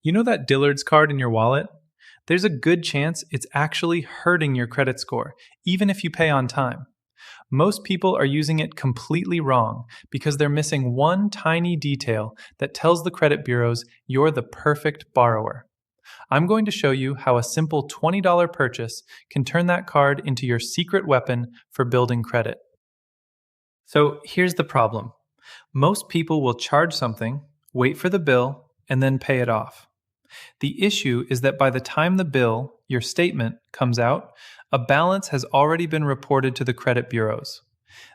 You know that Dillard's card in your wallet? There's a good chance it's actually hurting your credit score, even if you pay on time. Most people are using it completely wrong because they're missing one tiny detail that tells the credit bureaus you're the perfect borrower. I'm going to show you how a simple $20 purchase can turn that card into your secret weapon for building credit. So here's the problem. Most people will charge something, wait for the bill, and then pay it off. The issue is that by the time the bill, your statement, comes out, a balance has already been reported to the credit bureaus.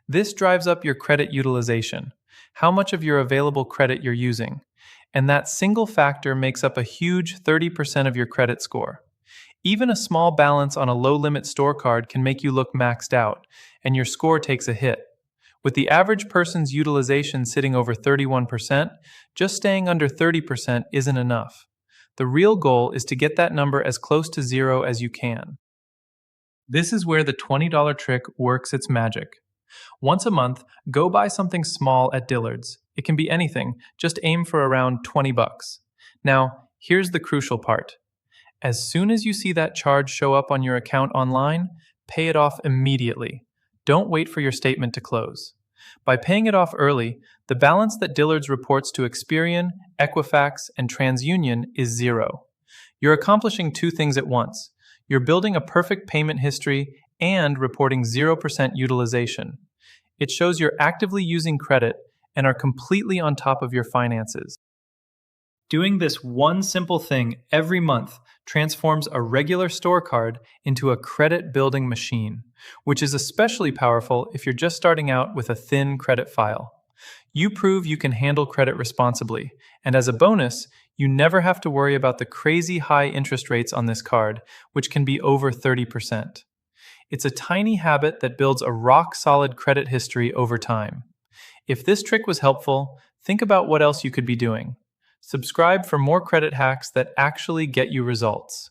This drives up your credit utilization, how much of your available credit you're using, and that single factor makes up a huge 30% of your credit score. Even a small balance on a low-limit store card can make you look maxed out, and your score takes a hit. With the average person's utilization sitting over 31%, just staying under 30% isn't enough. The real goal is to get that number as close to zero as you can. This is where the $20 trick works its magic. Once a month, go buy something small at Dillard's. It can be anything, just aim for around 20 bucks. Now, here's the crucial part. As soon as you see that charge show up on your account online, pay it off immediately. Don't wait for your statement to close. By paying it off early, the balance that Dillard's reports to Experian, Equifax, and TransUnion is zero. You're accomplishing two things at once. You're building a perfect payment history and reporting 0% utilization. It shows you're actively using credit and are completely on top of your finances. Doing this one simple thing every month transforms a regular store card into a credit-building machine, which is especially powerful if you're just starting out with a thin credit file. You prove you can handle credit responsibly, and as a bonus, you never have to worry about the crazy high interest rates on this card, which can be over 30%. It's a tiny habit that builds a rock-solid credit history over time. If this trick was helpful, think about what else you could be doing. Subscribe for more credit hacks that actually get you results.